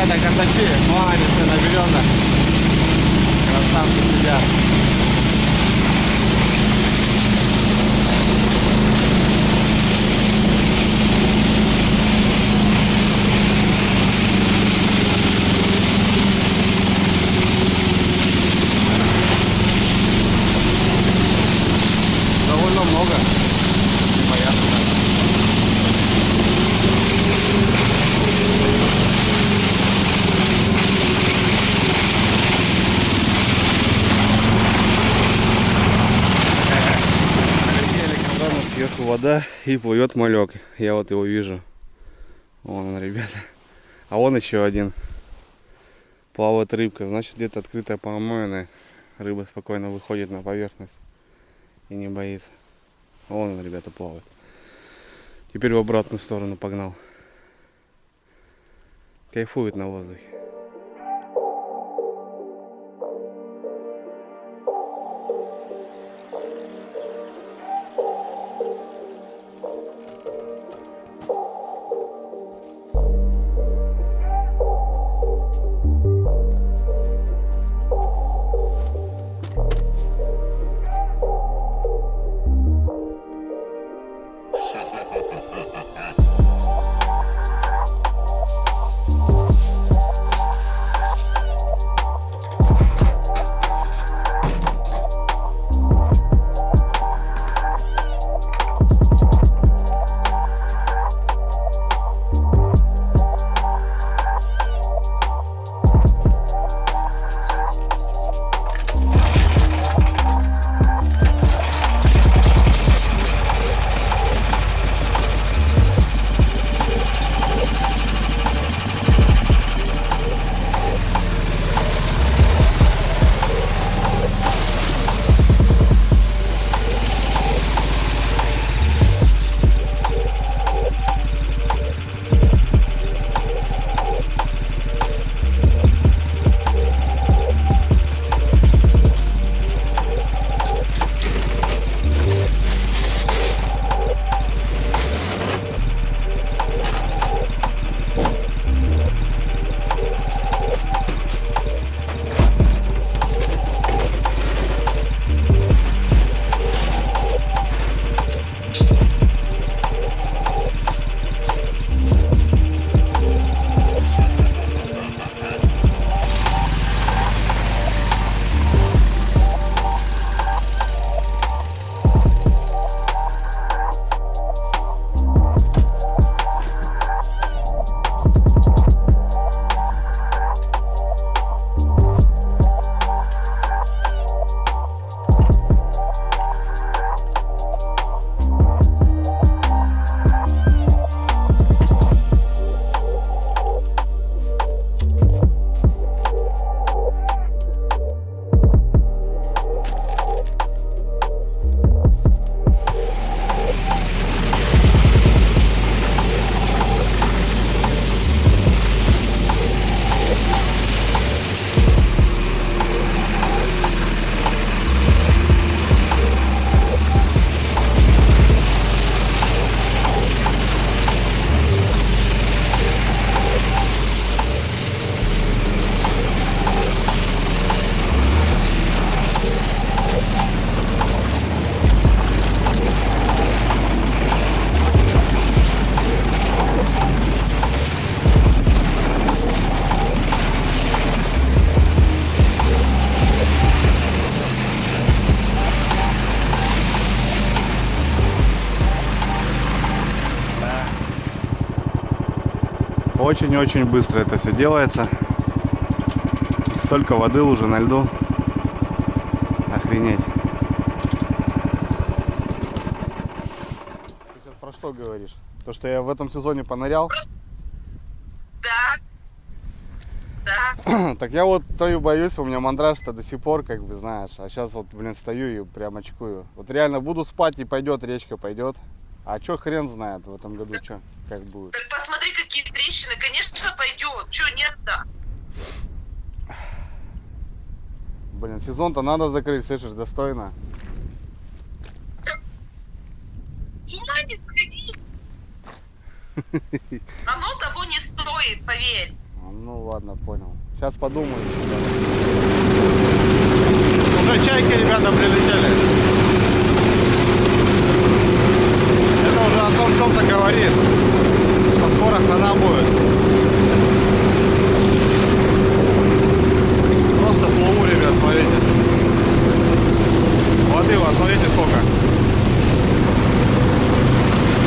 ребята, красавчи, молодцы на березах. Красавцы сидят. Довольно много. Непонятно. Сверху вода и плывет малек. Я вот его вижу. Вон он, ребята. А вон еще один. Плавает рыбка. Значит, где-то открытая помойная. Рыба спокойно выходит на поверхность и не боится. Вон он, ребята, плавает. Теперь в обратную сторону погнал. Кайфует на воздухе. Очень-очень быстро это все делается. Столько воды уже на льду. Охренеть. Ты сейчас про что говоришь? То, что я в этом сезоне понырял? Да. Так я вот то и боюсь, у меня мандраж-то до сих пор, как бы, знаешь. А сейчас вот, блин, стою и прям очкую. Вот реально буду спать и пойдет, речка пойдет. А чё хрен знает в этом году, чё, как будет. Так посмотри, какие трещины. Конечно, пойдет. Чё нет-то? Блин, сезон-то надо закрыть, слышишь, достойно. С ума не сходи. Оно того не стоит, поверь. Ну ладно, понял. Сейчас подумаю. Уже чайки, ребята, прилетели. Это уже о том, кто-то говорит, что скоро хана будет. Просто плыву, ребят, смотрите. Воды, вот смотрите сколько.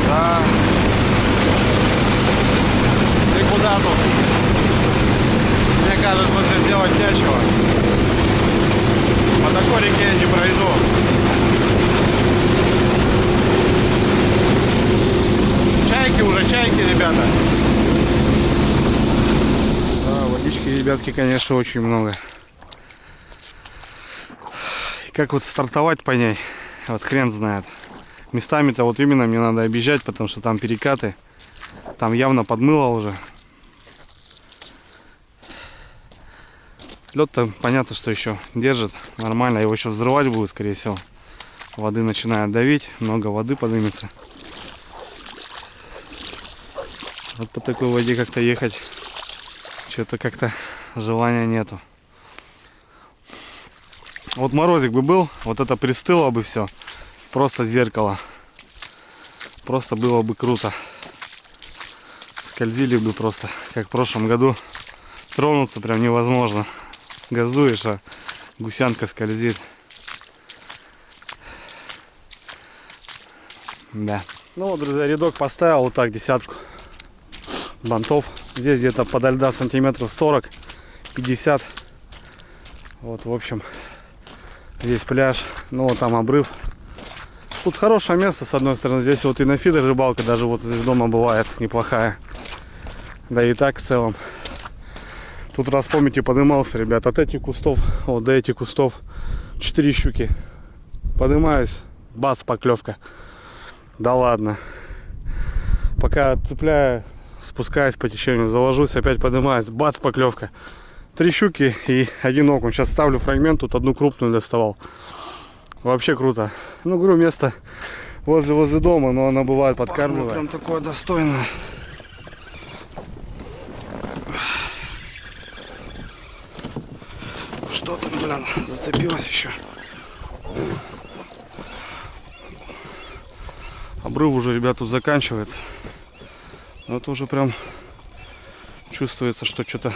Да. И куда тут? Мне кажется, здесь делать нечего. По такой реке я не пройду. Чайки уже, чайки, ребята. Да, водички, ребятки, конечно, очень много. И как вот стартовать по ней, вот хрен знает. Местами-то вот именно мне надо объезжать, потому что там перекаты. Там явно подмыло уже. Лед-то понятно, что еще держит нормально. Его еще взрывать будет, скорее всего. Воды начинает давить, много воды поднимется. Вот по такой воде как-то ехать, что-то как-то желания нету. Вот морозик бы был, вот это пристыло бы все. Просто зеркало. Просто было бы круто. Скользили бы просто, как в прошлом году. Тронуться прям невозможно. Газуешь, а гусянка скользит. Да. Ну вот, друзья, рядок поставил вот так, десятку бантов. Здесь где-то подо льда сантиметров 40-50. Вот, в общем, здесь пляж. Ну вот там обрыв. Тут хорошее место, с одной стороны. Здесь вот и на фидер рыбалка даже вот здесь дома бывает неплохая. Да и так в целом. Тут раз помните, поднимался, ребят, от этих кустов вот до этих кустов 4 щуки. Поднимаюсь, бац, поклевка. Да ладно. Пока цепляю, спускаюсь по течению, заложусь, опять поднимаюсь, бац, поклевка. 3 щуки и 1 окунь. Сейчас ставлю фрагмент, тут одну крупную доставал. Вообще круто. Ну, говорю, место возле дома, но она бывает подкармливает. Прям такое достойное. Что там, блин, зацепилось еще. Обрыв уже, ребят, тут заканчивается. Но это уже прям чувствуется, что что-то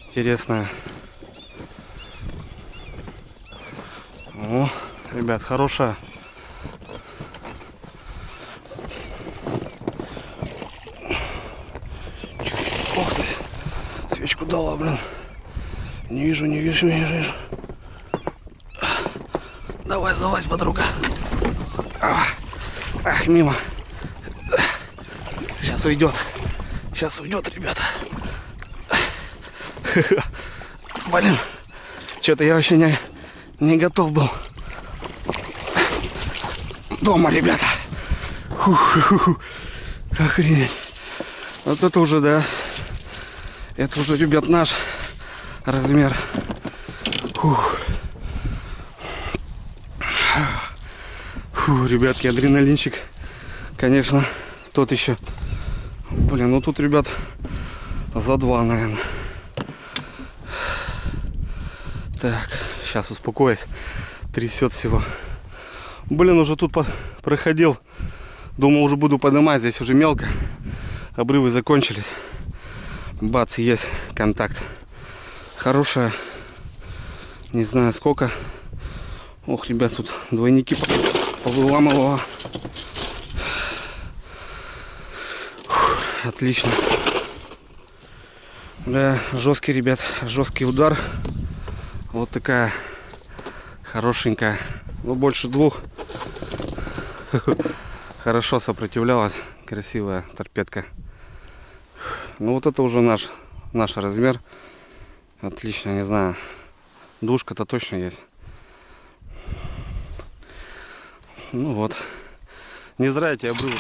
интересное. О, ребят, хорошая. Ох ты, свечку дала, блин. Не вижу, не вижу, не вижу. Давай, залазь, подруга. Ах, мимо. Сейчас уйдет. Сейчас уйдет, ребята. Блин, что-то я вообще не готов был. Дома, ребята. Охренеть. Вот это уже, да. Это уже, ребят, наш размер. Фу, ребятки, адреналинчик, конечно, тот еще. Блин, ну тут, ребят, за 2, наверное. Так, сейчас успокоюсь. Трясет всего. Блин, уже тут проходил. Думал, уже буду поднимать. Здесь уже мелко. Обрывы закончились. Бац, есть контакт. Хорошая. Не знаю сколько. Ох, ребят, тут двойники повыламывало. Отлично. Да, жесткий, ребят, жесткий удар. Вот такая хорошенькая. Ну, больше 2. Хорошо сопротивлялась. Красивая торпедка. Ну, вот это уже наш размер. Отлично, не знаю. Душка-то точно есть. Ну вот. Не зря эти обрывы.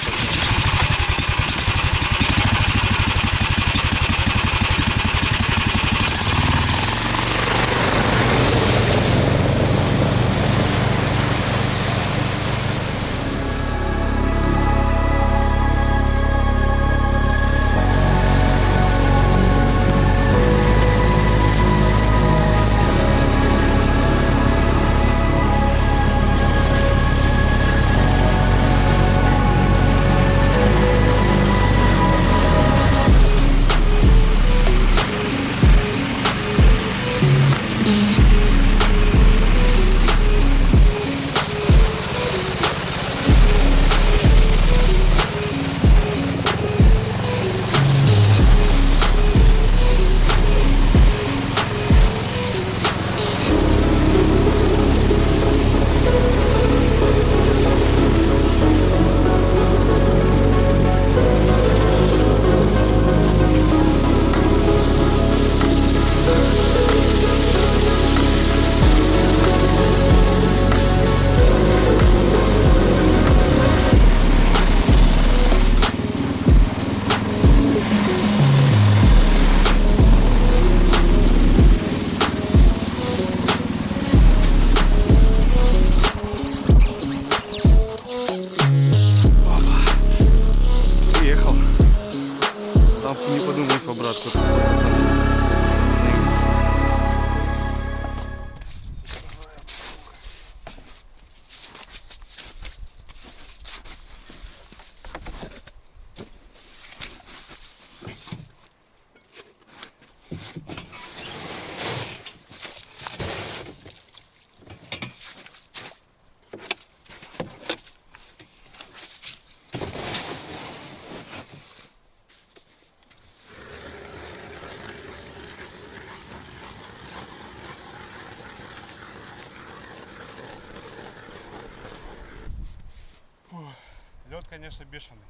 конечно, бешеный.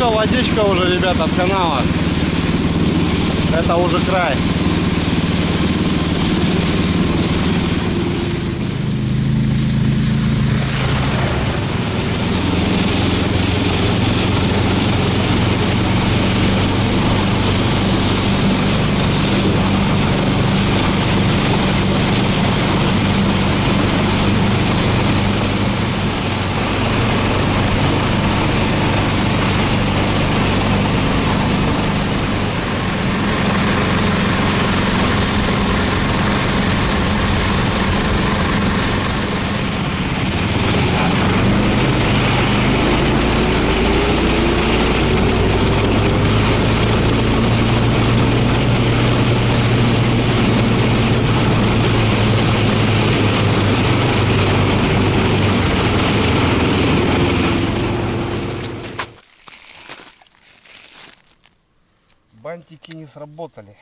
Все, водичка уже, ребята, от канала. Это уже край. Бантики не сработали.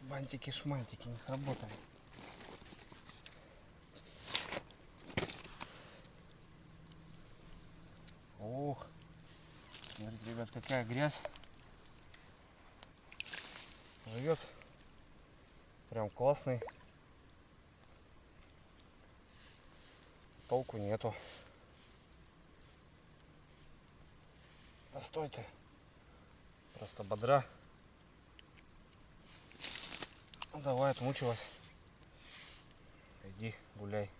Бантики-шмантики не сработали. Ох, смотрите, ребят, какая грязь. Живет. Прям классный. Толку нету. А стой ты. Просто бодра. Ну, давай, отмучилась. Иди, гуляй.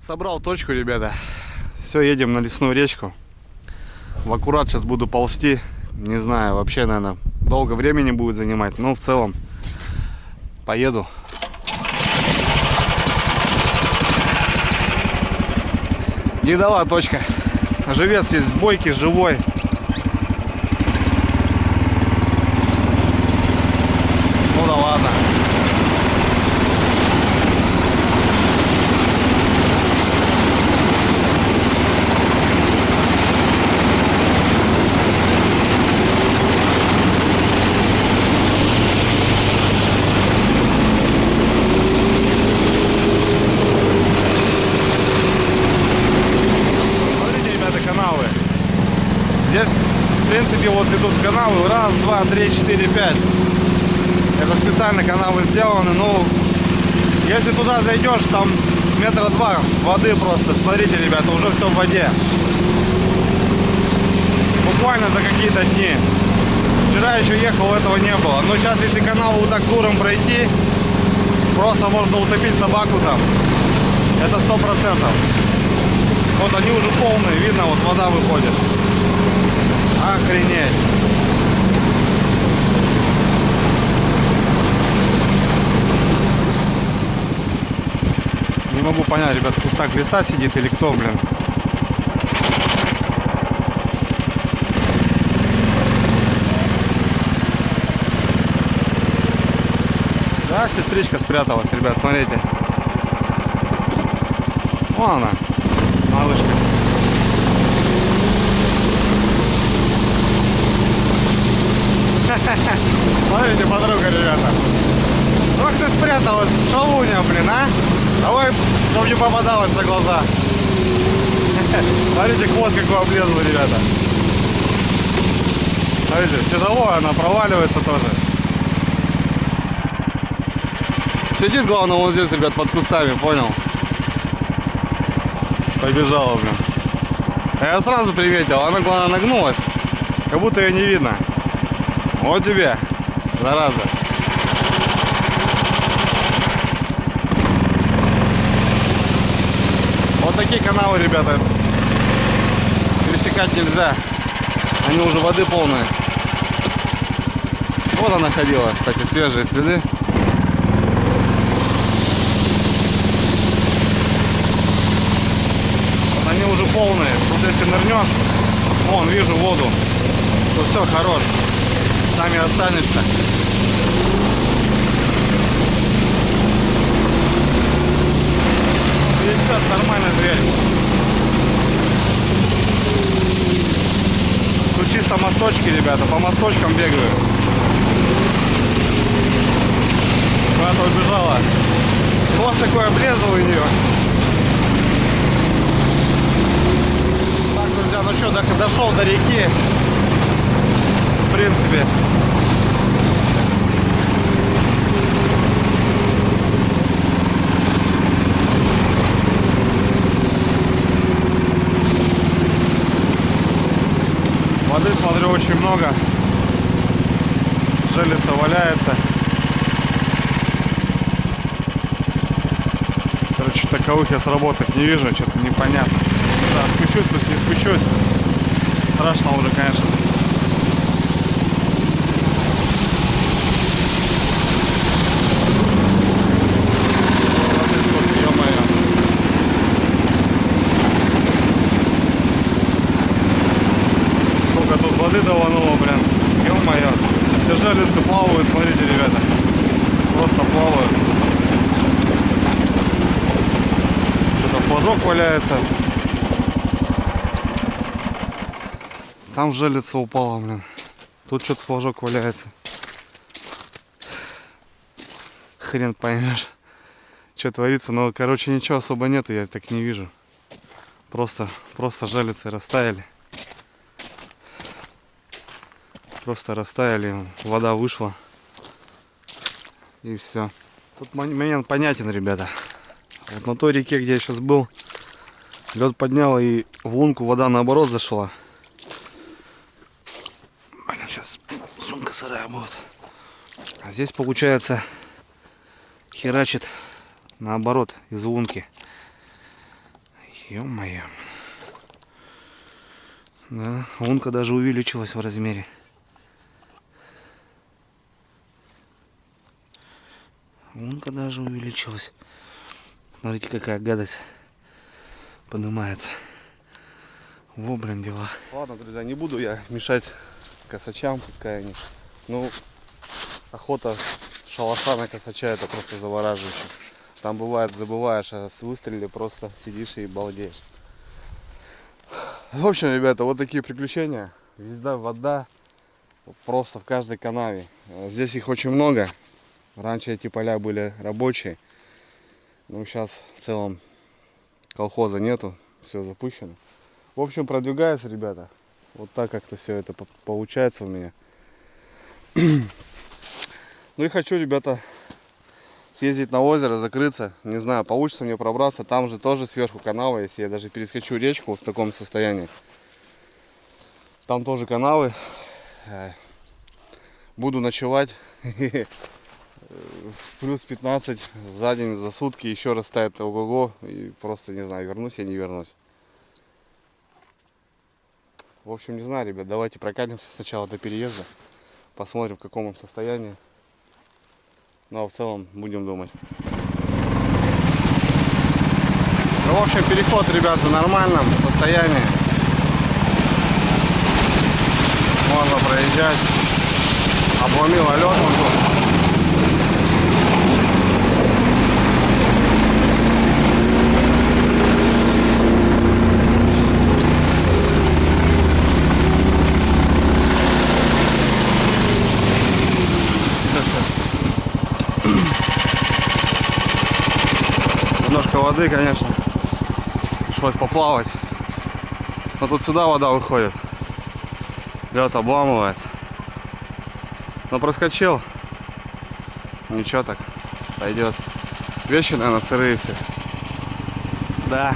Собрал точку, ребята. Все, едем на лесную речку. В аккурат сейчас буду ползти. Не знаю, вообще, наверное, долго времени будет занимать. Но в целом поеду. Едова точка. Живец весь бойкий, живой. Ну да ладно. Здесь, в принципе, вот идут канавы. Раз, два, три, четыре, пять. Это специально канавы сделаны. Ну, если туда зайдешь, там метра два воды просто. Смотрите, ребята, уже все в воде. Буквально за какие-то дни. Вчера еще ехал, этого не было. Но сейчас, если канаву вот так дуром пройти, просто можно утопить собаку там. Это 100%. Вот они уже полные, видно, вот вода выходит. Охренеть. Не могу понять, ребят, в кустах лиса сидит или кто, блин. Да, сестричка спряталась, ребят, смотрите. Вон она, малышка. Смотрите, подруга, ребята. Ох ты спряталась, шалуня, блин, а? Давай, чтобы не попадалась за глаза. Смотрите, хвост какой облезлый, ребята. Смотрите, тяжело, она проваливается тоже. Сидит, главное, вон здесь, ребят, под кустами, понял? Побежала, блин. Я сразу приметил, она, главное, нагнулась. Как будто ее не видно. Вот тебе, зараза. Вот такие канавы, ребята, пересекать нельзя. Они уже воды полные. Вот она ходила, кстати, свежие следы. Вот они уже полные. Тут если нырнешь, вон, вижу воду, то все, хорош. Там и останешься. Здесь нормальный зверь. Тут чисто мосточки, ребята, по мосточкам бегаю. Куда-то убежала. Хвост такой облезал у нее. Так, друзья, ну что, дошел до реки. В принципе. Воды, смотрю, очень много. Желица валяется. Короче, таковых я с работы не вижу, что-то непонятно. Да, спущусь, пусть не спущусь. Страшно уже, конечно. Воды давануло, блин, ё-моё. Все железки плавают, смотрите, ребята. Просто плавают. Что-то флажок валяется. Там железка упала, блин. Тут что-то флажок валяется. Хрен поймешь, что творится. Но, короче, ничего особо нету, я так не вижу. Просто железцы растаяли. Просто растаяли, вода вышла и все. Тут момент понятен, ребята. Вот на той реке, где я сейчас был, лед поднял и в лунку вода наоборот зашла. Блин, сейчас сумка сырая будет. А здесь получается херачит наоборот из лунки. Ё-моё. Да, лунка даже увеличилась в размере. Лунка даже увеличилась. Смотрите, какая гадость поднимается. Во, блин, дела. Ладно, друзья, не буду я мешать косачам, пускай они. Ну, охота шалаша на косача — это просто завораживающе. Там бывает, забываешь, а с выстреле просто сидишь и балдеешь. В общем, ребята, вот такие приключения. Везде вода, просто в каждой канаве. Здесь их очень много. Раньше эти поля были рабочие, но сейчас в целом колхоза нету, все запущено. В общем, продвигается, ребята. Вот так как-то все это получается у меня. Ну и хочу, ребята, съездить на озеро, закрыться. Не знаю, получится мне пробраться. Там же тоже сверху канава, если я даже перескочу речку в таком состоянии. Там тоже канавы. Буду ночевать. Плюс 15 за день, за сутки, еще раз тает, ого-го, и просто не знаю, вернусь я, не вернусь. В общем, не знаю, ребят, давайте прокатимся сначала до переезда, посмотрим, в каком он состоянии. Ну а в целом будем думать. Ну, в общем, переход, ребята, в нормальном состоянии. Можно проезжать. Обломила лед вот тут. Немножко воды, конечно, пришлось поплавать, но тут сюда вода выходит, лед обламывает, но проскочил, ничего так, пойдет. Вещи, наверное, сырые все. Да,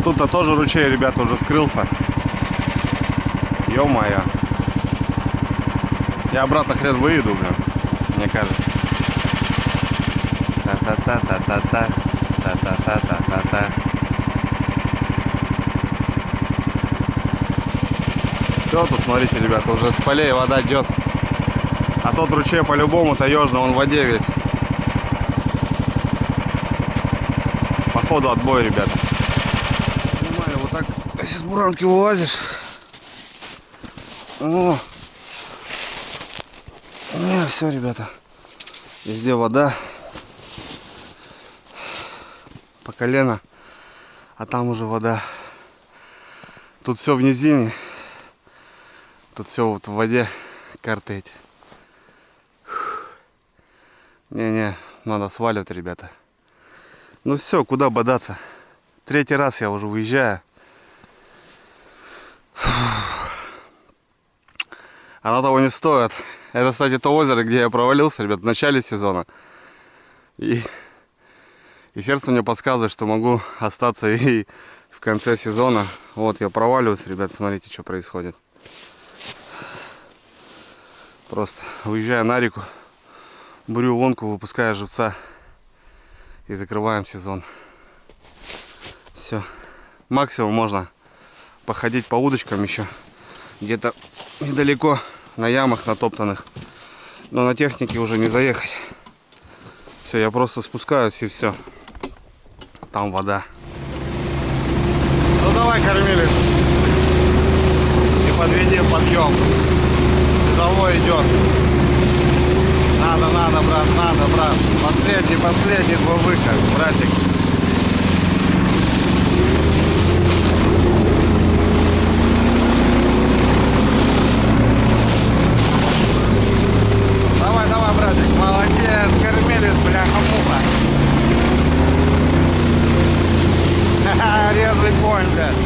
тут-то тоже ручей, ребята, уже скрылся. Ё-моё, я обратно хрен выеду, блин, мне кажется. Та-та-та-та-та-та. Та-та-та-та-та-та. Все, тут, смотрите, ребята, уже с полей вода идет. А тот ручей по-любому таежный, он в воде весь. Походу отбой, ребята. Нормально, вот так, если с буранки вылазишь. О! Не, все, ребята. Везде вода. По колено, а там уже вода. Тут все в низине, тут все вот в воде, карты эти. Не-не, надо сваливать, ребята. Ну все, куда бодаться? Третий раз я уже выезжаю. Оно того не стоит. Это, кстати, то озеро, где я провалился, ребят, в начале сезона. И сердце мне подсказывает, что могу остаться и в конце сезона. Вот я проваливаюсь, ребят, смотрите, что происходит. Просто выезжаю на реку, бурю лунку, выпускаю живца и закрываем сезон. Все. Максимум можно походить по удочкам еще. Где-то недалеко, на ямах натоптанных. Но на технике уже не заехать. Все, я просто спускаюсь и все. Там вода. Ну давай, кормилец. Не подведи подъем. Тяжело идет. Надо, брат. Последний твой выход, братик. Давай, братик. Молодец, кормилец, бляха-муха. Резвый конь, блядь.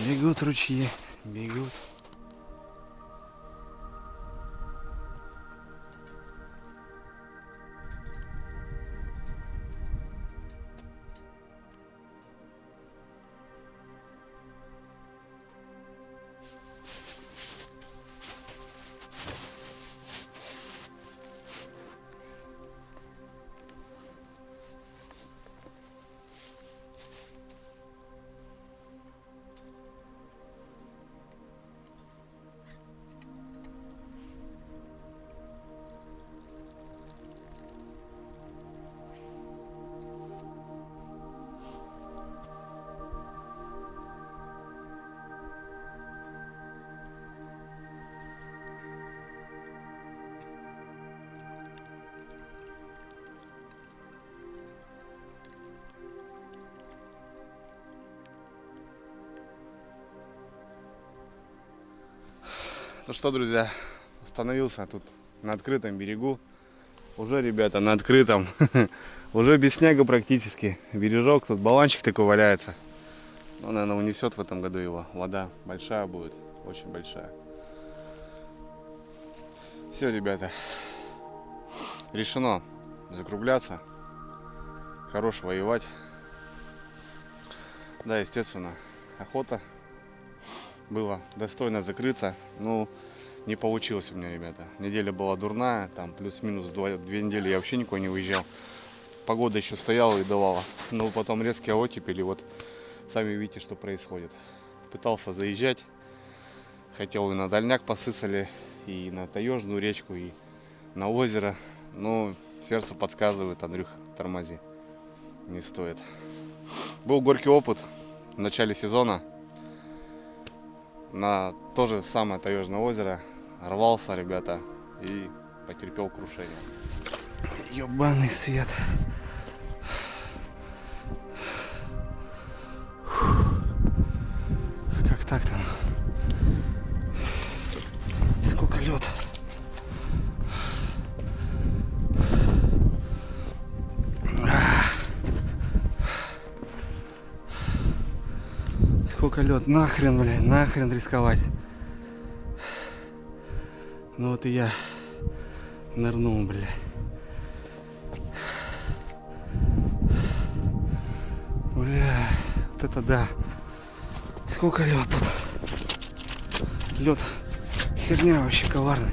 Бегут ручьи, бегут. Ну что, друзья, остановился тут на открытом берегу. Уже, ребята, на открытом. Уже без снега практически. Бережок, тут баланчик такой валяется. Ну, наверное, унесет в этом году его. Вода большая будет, очень большая. Все, ребята, решено закругляться. Хорош воевать. Да, естественно, охота. Было достойно закрыться. Ну, Не получилось у меня, ребята. Неделя была дурная, там плюс-минус 2 недели я вообще никуда не выезжал. Погода еще стояла и давала. Но потом резкие оттепели, вот сами видите, что происходит. Пытался заезжать, хотел и на дальняк посысали, и на Таежную речку, и на озеро. Но сердце подсказывает: Андрюх, тормози, не стоит. Был горький опыт в начале сезона. На то же самое Таежное озеро рвался, ребята, и потерпел крушение. Ёбаный свет. Как так-то? Сколько лед? Сколько лед? Нахрен, блядь, нахрен рисковать. Ну вот и я нырнул, блядь. Бля, вот это да. Сколько лед тут. Лед херня вообще коварный.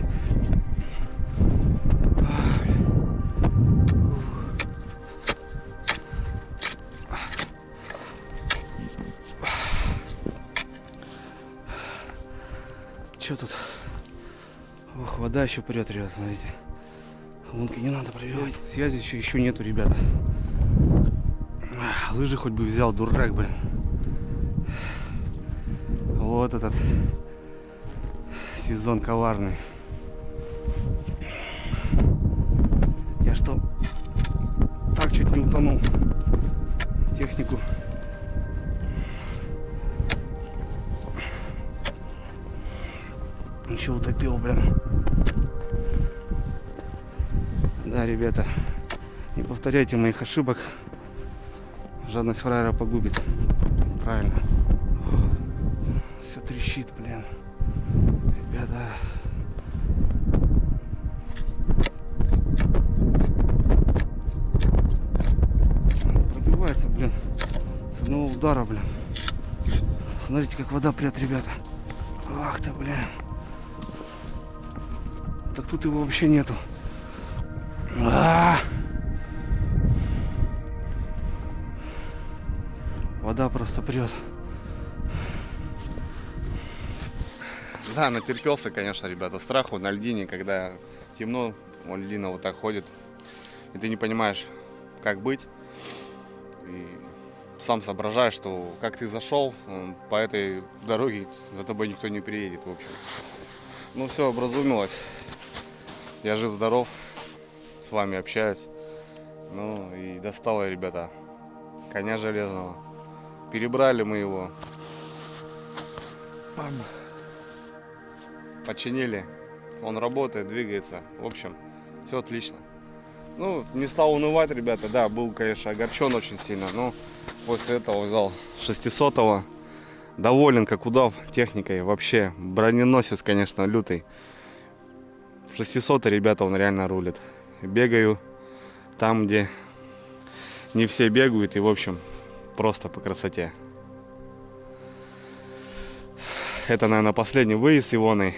Что тут? Ох, вода еще прет, ребят, смотрите. Лунки не надо пробивать. Связи еще нету, ребята. Лыжи хоть бы взял, дурак, блин. Вот этот сезон коварный. Я что, так чуть не утонул. Технику. Ничего, утопил, блин. Да, ребята, не повторяйте моих ошибок. Жадность фраера погубит. Правильно. Все трещит, блин. Ребята. Пробивается, блин. С одного удара, блин. Смотрите, как вода прет, ребята. Ах ты, блин. Так тут его вообще нету. Вода просто прет. Да, натерпелся, конечно, ребята, страху на льдине, когда темно, льдина вот так ходит, и ты не понимаешь, как быть. И сам соображаешь, что как ты зашел, по этой дороге за тобой никто не приедет, в общем. Ну все, образумилось. Я жив-здоров, с вами общаюсь. Ну и достал я, ребята, коня железного. Перебрали мы его. Починили. Он работает, двигается. В общем, все отлично. Ну, не стал унывать, ребята. Да, был, конечно, огорчен очень сильно. Но после этого взял 600-го. Доволен, как удав, техникой. Вообще, броненосец, конечно, лютый. 600-й, ребята, он реально рулит. Бегаю там, где не все бегают. И, в общем, просто по красоте. Это, наверное, последний выезд Ивоны.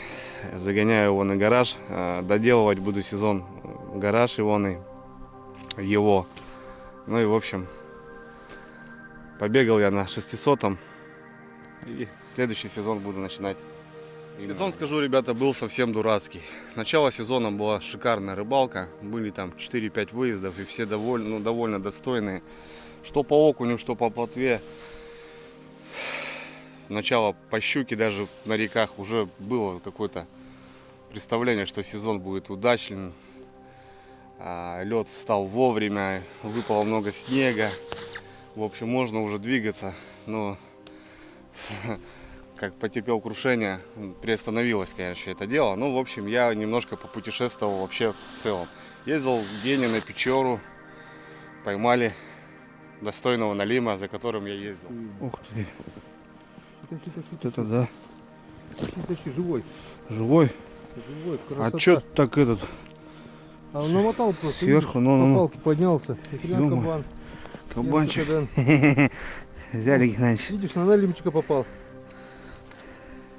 Загоняю его на гараж. Доделывать буду сезон гараж Ивоны. Его. Ну и, в общем, побегал я на 600-м. И следующий сезон буду начинать. Сезон, скажу, ребята, был совсем дурацкий. Начало сезона была шикарная рыбалка. Были там 4-5 выездов. И все довольно достойные. Что по окуню, что по плотве. Начало по щуке даже на реках уже было какое-то представление, что сезон будет удачным. Лед встал вовремя, выпало много снега. В общем, можно уже двигаться. Но как потерпел крушение, приостановилось, конечно, это дело. Ну, в общем, я немножко попутешествовал вообще в целом. Ездил в Гене на Печору, поймали достойного налима, за которым я ездил. Ух ты. Вот это да. Живой. Живой? Живой, а чё так этот? А он намотал просто. Сверху, по палке поднялся. Кабан. Кабанчик. Взяли, Геннадьевич. Видишь, на налимчика попал.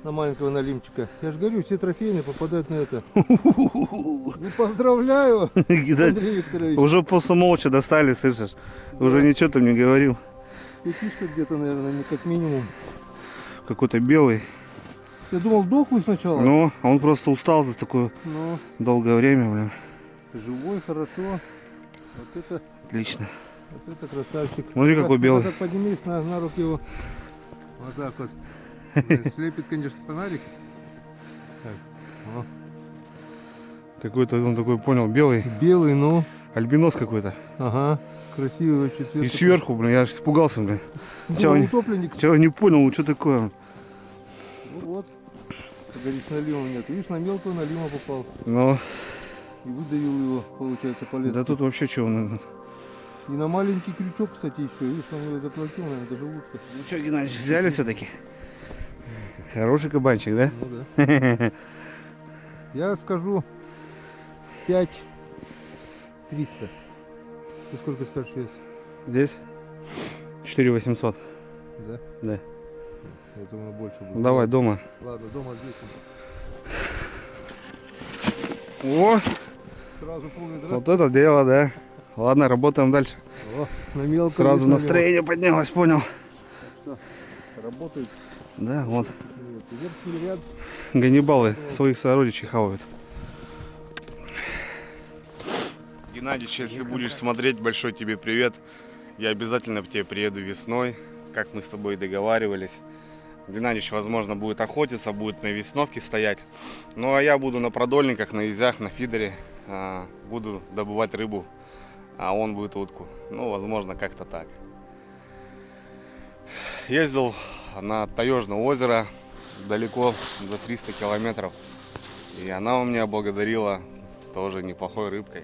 на маленького налимчика. Я же говорю, все трофейные попадают на это. Ну, поздравляю, Андрей Викторович. Уже просто молча достали, слышишь? Уже ничего там не говорил. Пятишка где-то, наверное, не как минимум. Какой-то белый. Я думал, дохлый сначала. Ну, он просто устал за такое Но долгое время, блин. живой, хорошо. Вот это, Отлично. вот это красавчик. Смотри, какой белый. Так поднимись на руки его. Вот так вот. Слепит, конечно, фонарик. Так. О. Какой-то он такой, понял, белый. Белый, ну. Альбинос какой-то. Ага. Красивый вообще цвет. И сверху, блин, я аж испугался, блин. Думал, утопленник. Чего не понял, что такое? Ну вот. Как говорится, налима нет. Видишь, на мелкого налима попал. Ну, И выдавил его, получается, по лесу. да тут вообще чего. Ну И на маленький крючок, кстати, еще. Видишь, он его заплатил, наверное, даже лучше. что, Геннадьевич, взяли все-таки? Хороший кабанчик, да? Ну да. Я скажу 5300. Ты сколько скажешь вес? Здесь 4800. Да? Да. Я думаю, больше будет. Давай дома. Ладно, дома здесь. О, Сразу полный драк. вот это дело, да. Ладно, работаем дальше. О, на мелком. Сразу здесь настроение поднялось, понял. налево. Работает. Да, вот. Верхний ряд. Ганнибалы своих сородичей хавают. Геннадий, если будешь смотреть, большой тебе привет. Я обязательно к тебе приеду весной, как мы с тобой и договаривались. Геннадьевич, возможно, будет охотиться, будет на весновке стоять. Ну а я буду на продольниках, на изях, на фидере. Буду добывать рыбу, а он будет утку. Ну, возможно, как-то так. Ездил на Таежное озеро далеко, за 300 километров. И она у меня благодарила тоже неплохой рыбкой.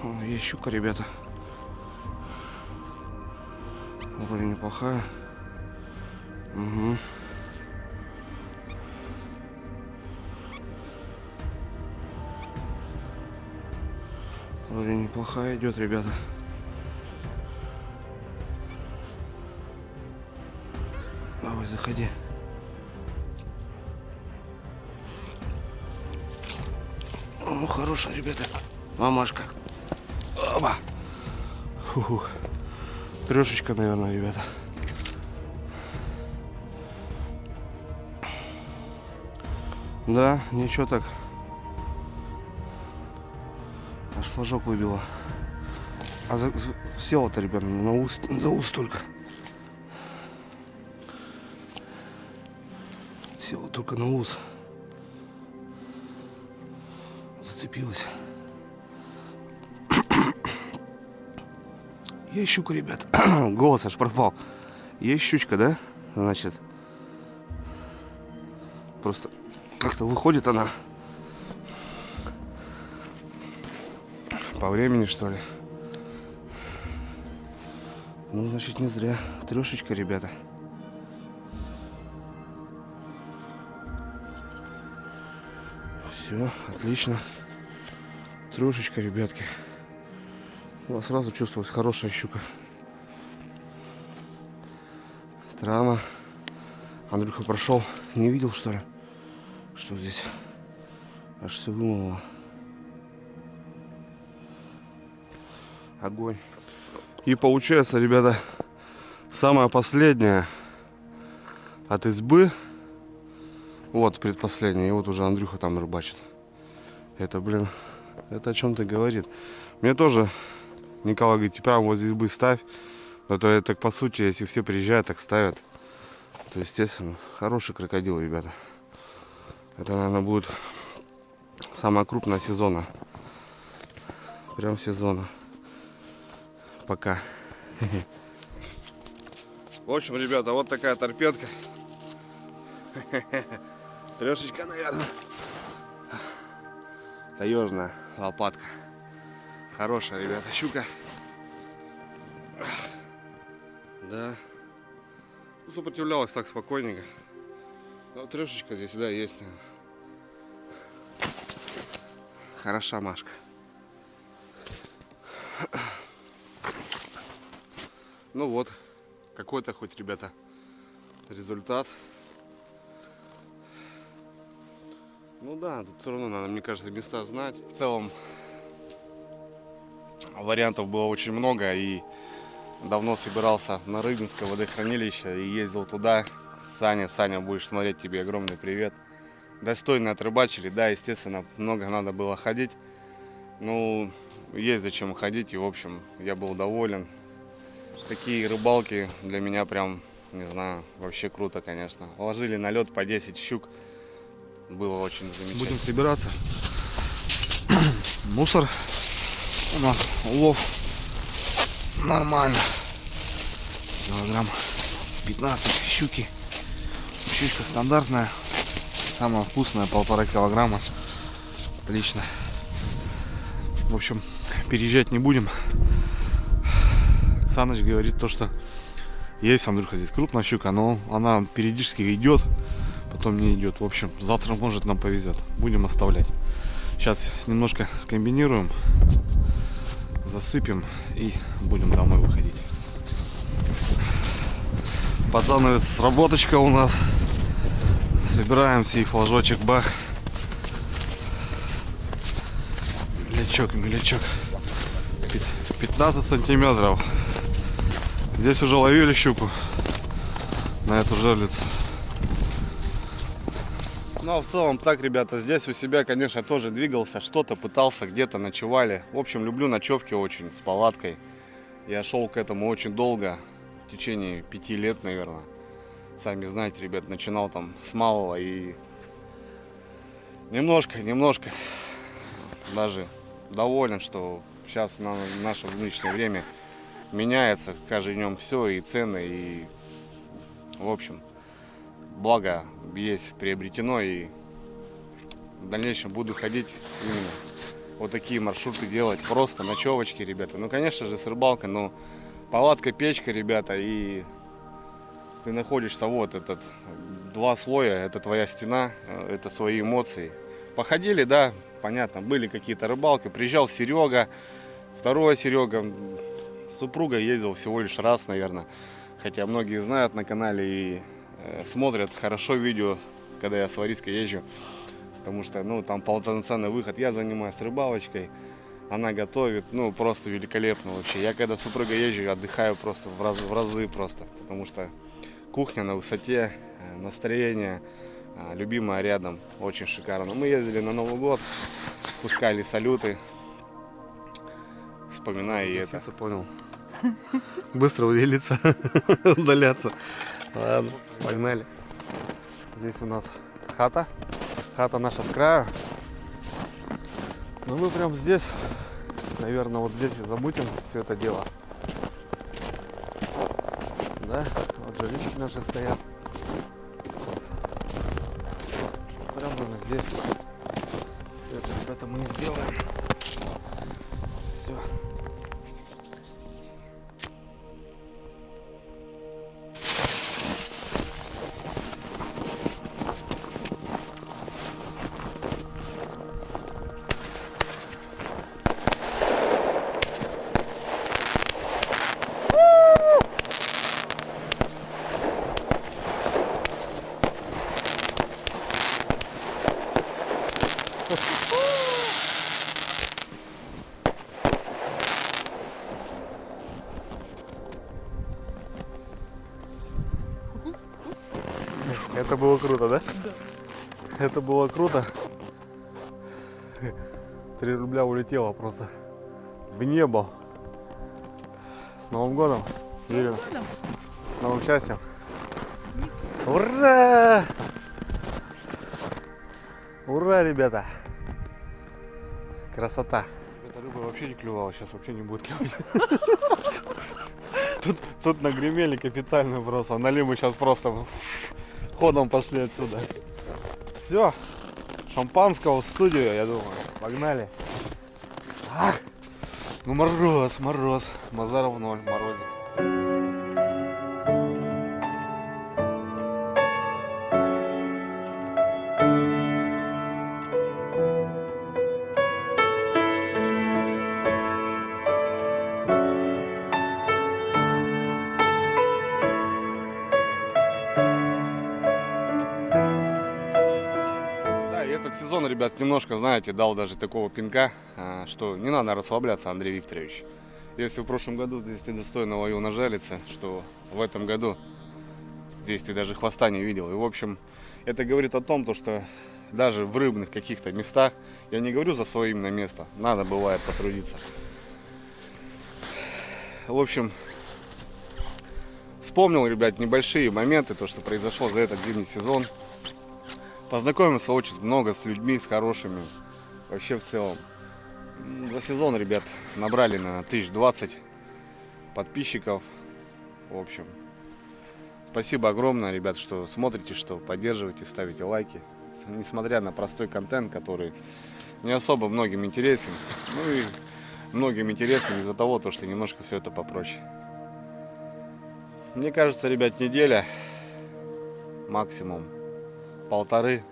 О, есть щука, ребята. Вроде неплохая. Угу. Вроде неплохая идет, ребята. Давай, заходи. Ну, хорошая, ребята. Мамашка. Оба. Фу-ху. Трешечка, наверное, ребята. Да, ничего так. Аж флажок выбило. А села-то, ребята, на ус, за ус только. Села только на ус. Зацепилась. Есть щука, ребят. Голос аж пропал. Есть щучка, да? Значит, просто как-то выходит она по времени, что ли. Ну, значит, не зря. Трешечка, ребята. Все, отлично. Трешечка, ребятки. Ну, сразу чувствовалась хорошая щука. Странно. Андрюха прошел, не видел, что ли, что здесь аж все вымыло. Огонь. И получается, ребята, самое последнее от избы. Вот предпоследнее. И вот уже Андрюха там рыбачит. Это, блин, это о чем-то говорит. Мне тоже Николай говорит, прямо возле избы ставь. Это так, по сути, если все приезжают, так ставят. То, естественно, хороший крокодил, ребята. Это, наверное, будет самая крупная сезона. Прям сезона. Пока. В общем, ребята, вот такая торпедка. Трешечка, наверное. Таежная лопатка. Хорошая, ребята, щука. Да. Ну, сопротивлялась так спокойненько. Но трешечка здесь, да, есть. Хороша Машка. Ну вот, какой-то хоть, ребята, результат. Ну да, тут все равно надо, мне кажется, места знать. В целом вариантов было очень много, и давно собирался на Рыбинское водохранилище и ездил туда. Саня, будешь смотреть, тебе огромный привет. Достойно отрыбачили, да, естественно, много надо было ходить. Ну, есть зачем ходить, и, в общем, я был доволен. Такие рыбалки для меня прям, не знаю, вообще круто, конечно. Ложили на лед по 10 щук. Было очень замечательно. Будем собираться. Мусор. У нас улов нормально. Килограмм 15 щуки. Щучка стандартная. Самая вкусная, 1,5 килограмма. Отлично. В общем, переезжать не будем. Саныч говорит то, что есть, Андрюха, здесь крупная щука, но она периодически идет, потом не идет. В общем, завтра, может, нам повезет. Будем оставлять. Сейчас немножко скомбинируем, засыпем и будем домой выходить. Пацаны, сработочка у нас. Собираемся, и флажочек, бах. Мелячок. 15 сантиметров. Здесь уже ловили щуку на эту жерлицу. Ну а в целом так, ребята, здесь у себя, конечно, тоже двигался, что-то пытался, где-то ночевали. В общем, люблю ночевки очень, с палаткой. Я шел к этому очень долго, в течение 5 лет, наверное. Сами знаете, ребят, начинал там с малого и немножко даже доволен, что сейчас в наше нынешнее время меняется с каждым днем все, и цены, и в общем, благо есть приобретено, и в дальнейшем буду ходить именно вот такие маршруты делать, просто ночевочки, ребята. Ну, конечно же, с рыбалкой, но палатка, печка, ребята, и ты находишься вот этот 2 слоя, это твоя стена, это свои эмоции. Походили, да, понятно, были какие-то рыбалки, приезжал Серега, второй Серега, супруга ездил всего лишь раз, наверное. Хотя многие знают на канале и смотрят хорошо видео, когда я с Вариской езжу. Потому что, ну, там полноценный выход. Я занимаюсь рыбалочкой, она готовит, ну, просто великолепно вообще. Я когда с супругой езжу, отдыхаю просто в разы просто. Потому что кухня на высоте, настроение, любимая рядом, очень шикарно. Мы ездили на Новый год, пускали салюты. Вспоминаю и это. Понял. Быстро уделиться, удаляться. Ладно, погнали. Здесь у нас хата. Хата наша с краю. Но мы прям здесь, наверное, вот здесь и замутим все это дело. Да, вот жилички наши стоят. Прям, наверное, здесь. Все это, ребята, мы и сделаем. Все. Это было круто, да? Да. Это было круто. 3 рубля улетело просто в небо. С Новым годом! С Новым годом! С новым счастьем! Ура! Ура, ребята! Красота! Эта рыба вообще не клювала, сейчас вообще не будет клевать. Тут нагремели капитально просто. Нали мы сейчас просто ходом пошли отсюда. Все, шампанского в студию, я думаю. Погнали. Ах, ну мороз, Мазаров 0, морозик. этот сезон, ребят, немножко, знаете, дал даже такого пинка, что не надо расслабляться, Андрей Викторович. Если в прошлом году здесь ты достойно ловил на жалице, что в этом году здесь ты даже хвоста не видел. И, в общем, это говорит о том, что даже в рыбных каких-то местах, я не говорю за свое именно место, надо бывает потрудиться. В общем, вспомнил, ребят, небольшие моменты, то, что произошло за этот зимний сезон. Познакомился очень много с людьми, с хорошими. Вообще в целом. За сезон, ребят, набрали на 1020 подписчиков. В общем, спасибо огромное, ребят, что смотрите, что поддерживаете, ставите лайки. Несмотря на простой контент, который не особо многим интересен. Ну и многим интересен из-за того, что немножко все это попроще. Мне кажется, ребят, неделя, максимум полторы.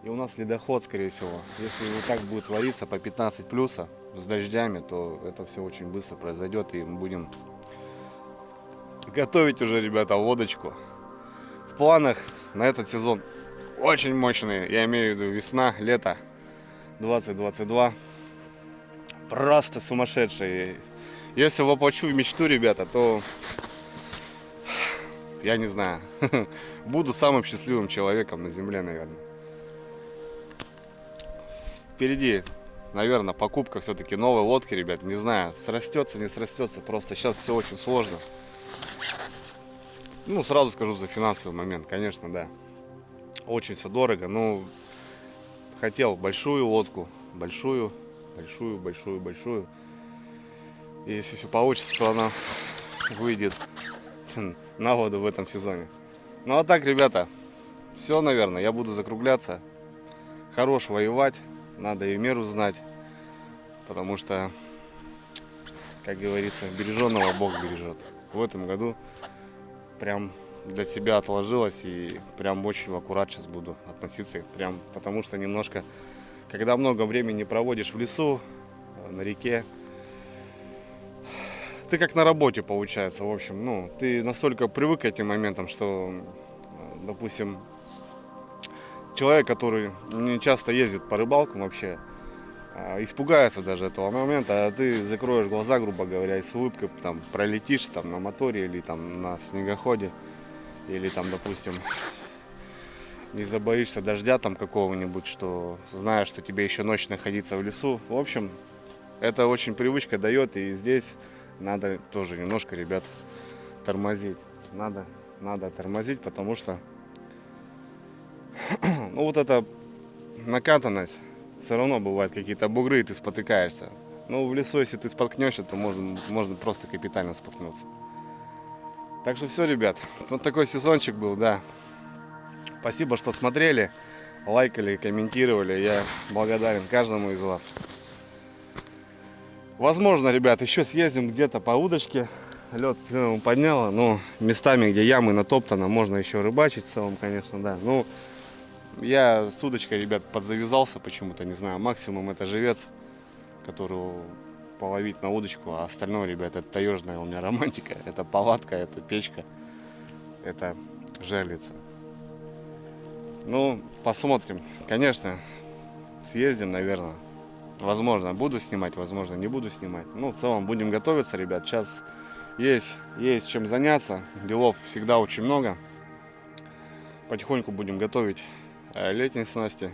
И у нас ледоход, скорее всего. Если вот так будет вариться по 15 плюса с дождями, то это все очень быстро произойдет. И мы будем готовить уже, ребята, водочку. В планах на этот сезон очень мощные. Я имею в виду весна, лето 2022. Просто сумасшедшие. Если воплощу в мечту, ребята, то я не знаю. Буду самым счастливым человеком на земле, наверное. Впереди, наверное, покупка все-таки новой лодки, ребят. Не знаю, срастется, не срастется. Просто сейчас все очень сложно. Ну, сразу скажу за финансовый момент, конечно, да. Очень все дорого. Ну, хотел большую лодку. Большую. И если все получится, то она выйдет на воду в этом сезоне. Ну, а так, ребята, все, наверное, я буду закругляться. Хорош воевать. Надо и меру знать, потому что, как говорится, береженного Бог бережет. В этом году прям для себя отложилось и прям очень аккуратно сейчас буду относиться. Прям потому что немножко, когда много времени проводишь в лесу, на реке, ты как на работе получается. В общем, ну, ты настолько привык к этим моментам, что, допустим, человек, который не часто ездит по рыбалкам вообще, испугается даже этого момента, а ты закроешь глаза, грубо говоря, и с улыбкой там пролетишь там на моторе или там на снегоходе, или там, допустим, не забоишься дождя там какого-нибудь, что знаешь, что тебе еще ночь находиться в лесу. В общем, это очень привычка дает, и здесь надо тоже немножко, ребят, тормозить. Надо тормозить, потому что ну вот эта накатанность, все равно бывают какие-то бугры, и ты спотыкаешься. Но в лесу, если ты споткнешься, то можно просто капитально споткнуться. Так что все, ребят, вот такой сезончик был, да. Спасибо, что смотрели, лайкали, комментировали. Я благодарен каждому из вас. Возможно, ребят, еще съездим где-то по удочке. Лед подняло, но местами, где ямы натоптано, можно еще рыбачить в целом, конечно, да. Ну, я с удочкой, ребят, подзавязался почему-то, не знаю. Максимум это живец, которого половить на удочку, а остальное, ребят, это таежная у меня романтика. Это палатка, это печка, это жерлица. Ну, посмотрим. Конечно, съездим, наверное. Возможно, буду снимать, возможно, не буду снимать. Ну, в целом, будем готовиться, ребят. Сейчас есть чем заняться. Делов всегда очень много. Потихоньку будем готовить летние снасти.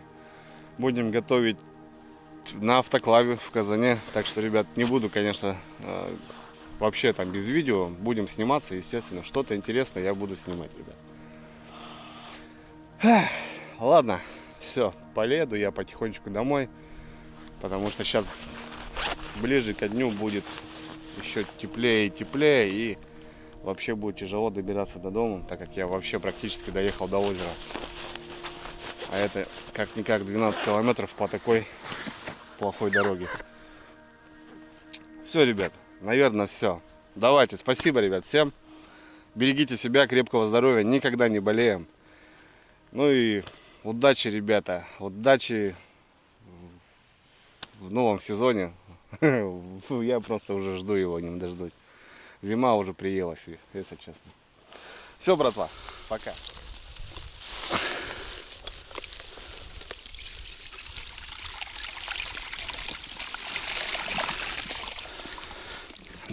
Будем готовить на автоклаве в Казане. Так что, ребят, не буду, конечно, вообще там без видео. Будем сниматься, естественно. Что-то интересное я буду снимать, ребят. Ладно, все, поеду я потихонечку домой. Потому что сейчас ближе ко дню будет еще теплее и теплее. И вообще будет тяжело добираться до дома, так как я вообще практически доехал до озера. А это как-никак 12 километров по такой плохой дороге. Все, ребят, наверное, все. Давайте, спасибо, ребят, всем. Берегите себя, крепкого здоровья, никогда не болеем. Ну и удачи, ребята, удачи в новом сезоне. Я просто уже жду его, не дождусь. Зима уже приелась, если честно. Все, братва, пока.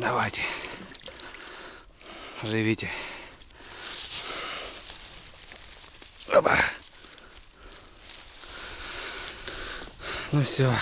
Давайте. Живите. Опа. Ну все.